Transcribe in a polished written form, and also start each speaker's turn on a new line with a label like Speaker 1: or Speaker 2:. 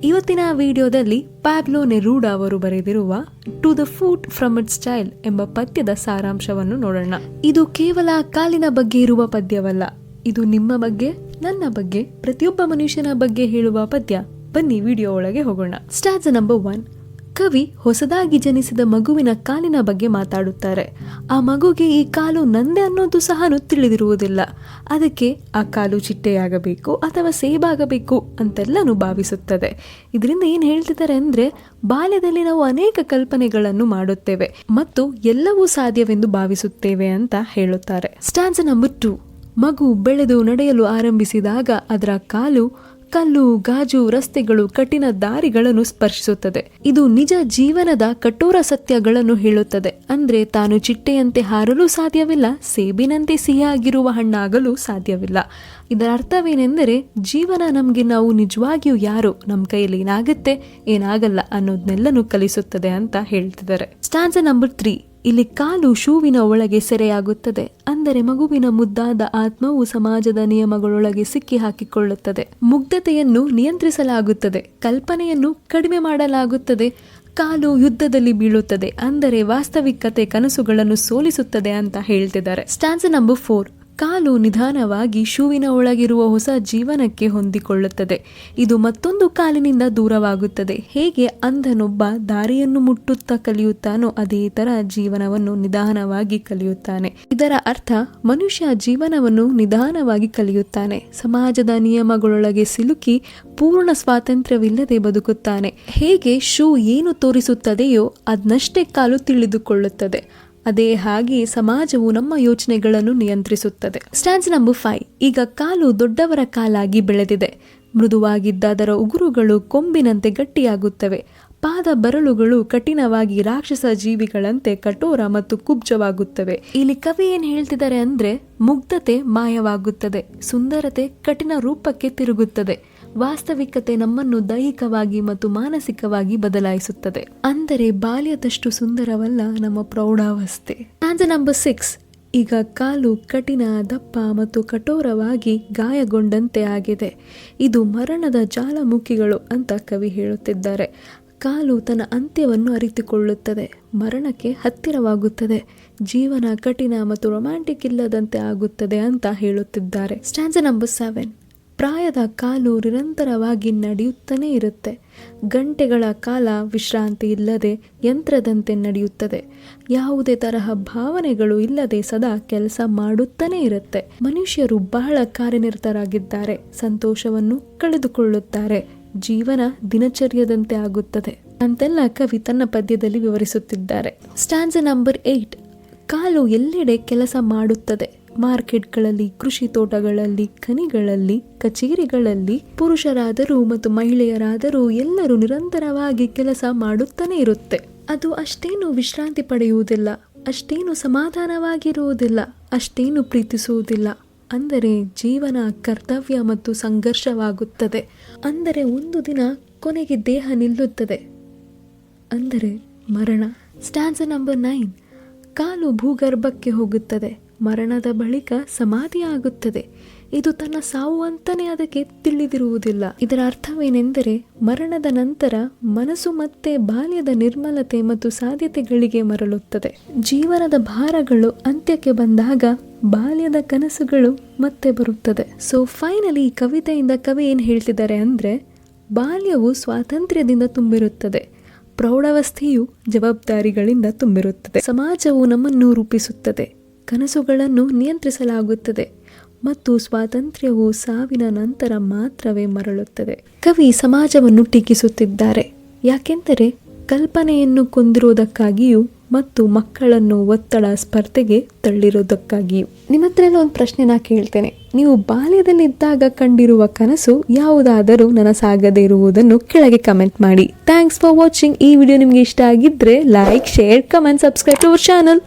Speaker 1: ಇವತ್ತಿನ ವಿಡಿಯೋದಲ್ಲಿ Pablo Neruda ಅವರು ಬರೆದಿರುವ to the foot from its style ಎಂಬ ಪದ್ಯದ ಸಾರಾಂಶವನ್ನು ನೋಡೋಣ. ಇದು ಕೇವಲ ಕಾಲಿನ ಬಗ್ಗೆ ಇರುವ ಪದ್ಯವಲ್ಲ, ಇದು ನಿಮ್ಮ ಬಗ್ಗೆ, ನನ್ನ ಬಗ್ಗೆ, ಪ್ರತಿಯೊಬ್ಬ ಮನುಷ್ಯನ ಬಗ್ಗೆ ಹೇಳುವ ಪದ್ಯ. ಬನ್ನಿ ವಿಡಿಯೋ ಒಳಗೆ ಹೋಗೋಣ. ಸ್ಟಾನ್ಜಾ ನಂಬರ್ 1. ಕವಿ ಹೊಸದಾಗಿ ಜನಿಸಿದ ಮಗುವಿನ ಕಾಲಿನ ಬಗ್ಗೆ ಮಾತಾಡುತ್ತಾರೆ. ಆ ಮಗುಗೆ ಈ ಕಾಲು ನಂದೆ ಅನ್ನೋದು ಸಹ ತಿಳಿದಿರುವುದಿಲ್ಲ. ಅದಕ್ಕೆ ಆ ಕಾಲು ಚಿಟ್ಟೆಯಾಗಬೇಕು ಅಥವಾ ಸೇಬಾಗಬೇಕು ಅಂತೆಲ್ಲನೂ ಭಾವಿಸುತ್ತದೆ. ಇದರಿಂದ ಏನು ಹೇಳ್ತಿದ್ದಾರೆ ಅಂದರೆ, ಬಾಲ್ಯದಲ್ಲಿ ನಾವು ಅನೇಕ ಕಲ್ಪನೆಗಳನ್ನು ಮಾಡುತ್ತೇವೆ ಮತ್ತು ಎಲ್ಲವೂ ಸಾಧ್ಯವೆಂದು ಭಾವಿಸುತ್ತೇವೆ ಅಂತ ಹೇಳುತ್ತಾರೆ. ಸ್ಟಾನ್ಜಾ ನಂಬರ್ 2. ಮಗು ಬೆಳೆದು ನಡೆಯಲು ಆರಂಭಿಸಿದಾಗ ಅದರ ಕಾಲು ಕಲ್ಲು, ಗಾಜು, ರಸ್ತೆಗಳು, ಕಠಿಣ ದಾರಿಗಳನ್ನು ಸ್ಪರ್ಶಿಸುತ್ತದೆ. ಇದು ನಿಜ ಜೀವನದ ಕಠೋರ ಸತ್ಯಗಳನ್ನು ಹೇಳುತ್ತದೆ. ಅಂದ್ರೆ ತಾನು ಚಿಟ್ಟೆಯಂತೆ ಹಾರಲು ಸಾಧ್ಯವಿಲ್ಲ, ಸೇಬಿನಂತೆ ಸಿಹಿಯಾಗಿರುವ ಹಣ್ಣಾಗಲು ಸಾಧ್ಯವಿಲ್ಲ. ಇದರ ಅರ್ಥವೇನೆಂದರೆ, ಜೀವನ ನಮ್ಗೆ ನಾವು ನಿಜವಾಗಿಯೂ ಯಾರು, ನಮ್ಮ ಕೈಯಲ್ಲಿ ಏನಾಗುತ್ತೆ ಏನಾಗಲ್ಲ ಅನ್ನೋದನ್ನೆಲ್ಲನೂ ಕಲಿಸುತ್ತದೆ ಅಂತ ಹೇಳ್ತಿದ್ದಾರೆ. ಸ್ಟಾನ್ಜಾ ನಂಬರ್ 3. ಇಲ್ಲಿ ಕಾಲು ಶೂವಿನ ಒಳಗೆ ಸೆರೆಯಾಗುತ್ತದೆ. ಅಂದರೆ ಮಗುವಿನ ಮುದ್ದಾದ ಆತ್ಮವು ಸಮಾಜದ ನಿಯಮಗಳೊಳಗೆ ಸಿಕ್ಕಿ ಹಾಕಿಕೊಳ್ಳುತ್ತದೆ. ಮುಗ್ಧತೆಯನ್ನು ನಿಯಂತ್ರಿಸಲಾಗುತ್ತದೆ, ಕಲ್ಪನೆಯನ್ನು ಕಡಿಮೆ ಮಾಡಲಾಗುತ್ತದೆ. ಕಾಲು ಯುದ್ಧದಲ್ಲಿ ಬೀಳುತ್ತದೆ, ಅಂದರೆ ವಾಸ್ತವಿಕತೆ ಕನಸುಗಳನ್ನು ಸೋಲಿಸುತ್ತದೆ ಅಂತ ಹೇಳ್ತಿದ್ದಾರೆ. ಸ್ಟಾನ್ಜಾ ನಂಬರ್ 4. ಕಾಲು ನಿಧಾನವಾಗಿ ಶೂವಿನ ಒಳಗಿರುವ ಹೊಸ ಜೀವನಕ್ಕೆ ಹೊಂದಿಕೊಳ್ಳುತ್ತದೆ. ಇದು ಮತ್ತೊಂದು ಕಾಲಿನಿಂದ ದೂರವಾಗುತ್ತದೆ. ಹೇಗೆ ಅಂಧನೊಬ್ಬ ದಾರಿಯನ್ನು ಮುಟ್ಟುತ್ತಾ ಕಲಿಯುತ್ತಾನೋ ಅದೇ ತರ ಜೀವನವನ್ನು ನಿಧಾನವಾಗಿ ಕಲಿಯುತ್ತಾನೆ. ಇದರ ಅರ್ಥ, ಮನುಷ್ಯ ಜೀವನವನ್ನು ನಿಧಾನವಾಗಿ ಕಲಿಯುತ್ತಾನೆ. ಸಮಾಜದ ನಿಯಮಗಳೊಳಗೆ ಸಿಲುಕಿ ಪೂರ್ಣ ಸ್ವಾತಂತ್ರ್ಯವಿಲ್ಲದೆ ಬದುಕುತ್ತಾನೆ. ಹೇಗೆ ಶೂ ಏನು ತೋರಿಸುತ್ತದೆಯೋ ಅದನ್ನಷ್ಟೇ ಕಾಲು ತಿಳಿದುಕೊಳ್ಳುತ್ತದೆ. ಅದೇ ಹಾಗೆ ಸಮಾಜವು ನಮ್ಮ ಯೋಚನೆಗಳನ್ನು ನಿಯಂತ್ರಿಸುತ್ತದೆ. ಸ್ಟಾನ್ಜಾ ನಂಬರ್ 5. ಈಗ ಕಾಲು ದೊಡ್ಡವರ ಕಾಲಾಗಿ ಬೆಳೆದಿದೆ. ಮೃದುವಾಗಿದ್ದ ಅದರ ಉಗುರುಗಳು ಕೊಂಬಿನಂತೆ ಗಟ್ಟಿಯಾಗುತ್ತವೆ. ಪಾದ ಬರಳುಗಳು ಕಠಿಣವಾಗಿ ರಾಕ್ಷಸ ಜೀವಿಗಳಂತೆ ಕಠೋರ ಮತ್ತು ಕುಬ್ಜವಾಗುತ್ತವೆ. ಇಲ್ಲಿ ಕವಿ ಏನ್ ಹೇಳ್ತಿದ್ದಾರೆ ಅಂದ್ರೆ, ಮುಗ್ಧತೆ ಮಾಯವಾಗುತ್ತದೆ, ಸುಂದರತೆ ಕಠಿಣ ರೂಪಕ್ಕೆ ತಿರುಗುತ್ತದೆ. ವಾಸ್ತವಿಕತೆ ನಮ್ಮನ್ನು ದೈಹಿಕವಾಗಿ ಮತ್ತು ಮಾನಸಿಕವಾಗಿ ಬದಲಾಯಿಸುತ್ತದೆ. ಅಂದರೆ ಬಾಲ್ಯದಷ್ಟು ಸುಂದರವಲ್ಲ ನಮ್ಮ ಪ್ರೌಢಾವಸ್ಥೆ. ಸ್ಟಾನ್ಜಾ ನಂಬರ್ 6. ಈಗ ಕಾಲು ಕಠಿಣ, ದಪ್ಪ ಮತ್ತು ಕಠೋರವಾಗಿ ಗಾಯಗೊಂಡಂತೆ ಆಗಿದೆ. ಇದು ಮರಣದ ಜ್ವಾಲಾಮುಖಿಗಳು ಅಂತ ಕವಿ ಹೇಳುತ್ತಿದ್ದಾರೆ. ಕಾಲು ತನ್ನ ಅಂತ್ಯವನ್ನು ಅರಿತುಕೊಳ್ಳುತ್ತದೆ, ಮರಣಕ್ಕೆ ಹತ್ತಿರವಾಗುತ್ತದೆ, ಜೀವನ ಕಠಿಣ ಮತ್ತು ರೊಮ್ಯಾಂಟಿಕ್ ಇಲ್ಲದಂತೆ ಆಗುತ್ತದೆ ಅಂತ ಹೇಳುತ್ತಿದ್ದಾರೆ. ಸ್ಟಾನ್ಜಾ ನಂಬರ್ 7. ಪ್ರಾಯದ ಕಾಲು ನಿರಂತರವಾಗಿ ನಡೆಯುತ್ತಲೇ ಇರುತ್ತೆ. ಗಂಟೆಗಳ ಕಾಲ ವಿಶ್ರಾಂತಿ ಇಲ್ಲದೆ ಯಂತ್ರದಂತೆ ನಡೆಯುತ್ತದೆ. ಯಾವುದೇ ತರಹ ಭಾವನೆಗಳು ಇಲ್ಲದೆ ಸದಾ ಕೆಲಸ ಮಾಡುತ್ತಲೇ ಇರುತ್ತೆ. ಮನುಷ್ಯರು ಬಹಳ ಕಾರ್ಯನಿರತರಾಗಿದ್ದಾರೆ, ಸಂತೋಷವನ್ನು ಕಳೆದುಕೊಳ್ಳುತ್ತಾರೆ, ಜೀವನ ದಿನಚರ್ಯದಂತೆ ಆಗುತ್ತದೆ ಅಂತೆಲ್ಲ ಕವಿ ತನ್ನ ಪದ್ಯದಲ್ಲಿ ವಿವರಿಸುತ್ತಿದ್ದಾರೆ. ಸ್ಟಾನ್ಜಾ ನಂಬರ್ 8. ಕಾಲು ಎಲ್ಲೆಡೆ ಕೆಲಸ ಮಾಡುತ್ತದೆ. ಮಾರ್ಕೆಟ್ಗಳಲ್ಲಿ, ಕೃಷಿ ತೋಟಗಳಲ್ಲಿ, ಖನಿಗಳಲ್ಲಿ, ಕಚೇರಿಗಳಲ್ಲಿ. ಪುರುಷರಾದರೂ ಮತ್ತು ಮಹಿಳೆಯರಾದರೂ ಎಲ್ಲರೂ ನಿರಂತರವಾಗಿ ಕೆಲಸ ಮಾಡುತ್ತಾನೆ ಇರುತ್ತೆ. ಅದು ಅಷ್ಟೇನು ವಿಶ್ರಾಂತಿ ಪಡೆಯುವುದಿಲ್ಲ, ಅಷ್ಟೇನು ಸಮಾಧಾನವಾಗಿರುವುದಿಲ್ಲ, ಅಷ್ಟೇನು ಪ್ರೀತಿಸುವುದಿಲ್ಲ. ಅಂದರೆ ಜೀವನ ಕರ್ತವ್ಯ ಮತ್ತು ಸಂಘರ್ಷವಾಗುತ್ತದೆ. ಅಂದರೆ ಒಂದು ದಿನ ಕೊನೆಗೆ ದೇಹ ನಿಲ್ಲುತ್ತದೆ, ಅಂದರೆ ಮರಣ. ಸ್ಟಾನ್ಜಾ ನಂಬರ್ 9. ಕಾಲು ಭೂಗರ್ಭಕ್ಕೆ ಹೋಗುತ್ತದೆ. ಮರಣದ ಬಳಿಕ ಸಮಾಧಿಯಾಗುತ್ತದೆ. ಇದು ತನ್ನ ಸಾವು ಅಂತಾನೆ ಅದಕ್ಕೆ ತಿಳಿದಿರುವುದಿಲ್ಲ. ಇದರ ಅರ್ಥವೇನೆಂದರೆ, ಮರಣದ ನಂತರ ಮನಸ್ಸು ಮತ್ತೆ ಬಾಲ್ಯದ ನಿರ್ಮಲತೆ ಮತ್ತು ಸಾಧ್ಯತೆಗಳಿಗೆ ಮರಳುತ್ತದೆ. ಜೀವನದ ಭಾರಗಳು ಅಂತ್ಯಕ್ಕೆ ಬಂದಾಗ ಬಾಲ್ಯದ ಕನಸುಗಳು ಮತ್ತೆ ಬರುತ್ತದೆ. ಸೊ ಫೈನಲಿ ಈ ಕವಿತೆಯಿಂದ ಕವಿ ಏನು ಹೇಳ್ತಿದ್ದಾರೆ ಅಂದರೆ, ಬಾಲ್ಯವು ಸ್ವಾತಂತ್ರ್ಯದಿಂದ ತುಂಬಿರುತ್ತದೆ, ಪ್ರೌಢಾವಸ್ಥೆಯು ಜವಾಬ್ದಾರಿಗಳಿಂದ ತುಂಬಿರುತ್ತದೆ. ಸಮಾಜವು ನಮ್ಮನ್ನು ರೂಪಿಸುತ್ತದೆ, ಕನಸುಗಳನ್ನು ನಿಯಂತ್ರಿಸಲಾಗುತ್ತದೆ ಮತ್ತು ಸ್ವಾತಂತ್ರ್ಯವು ಸಾವಿನ ನಂತರ ಮಾತ್ರವೇ ಮರಳುತ್ತದೆ. ಕವಿ ಸಮಾಜವನ್ನು ಟೀಕಿಸುತ್ತಿದ್ದಾರೆ. ಯಾಕೆಂದರೆ ಕಲ್ಪನೆಯನ್ನು ಕೊಂದಿರುವುದಕ್ಕಾಗಿಯೂ ಮತ್ತು ಮಕ್ಕಳನ್ನು ಒತ್ತಡ ಸ್ಪರ್ಧೆಗೆ ತಳ್ಳಿರೋದಕ್ಕಾಗಿಯೂ. ನಿಮ್ಮ ಹತ್ರ ಒಂದು ಪ್ರಶ್ನೆ ನಾ ಕೇಳ್ತೇನೆ. ನೀವು ಬಾಲ್ಯದಲ್ಲಿದ್ದಾಗ ಕಂಡಿರುವ ಕನಸು ಯಾವುದಾದರೂ ನನಸಾಗದೇ ಇರುವುದನ್ನು ಕೆಳಗೆ ಕಮೆಂಟ್ ಮಾಡಿ. Thanks for watching. ಈ ವಿಡಿಯೋ ನಿಮಗೆ ಇಷ್ಟ ಆಗಿದ್ರೆ like, share, comment, subscribe to our channel.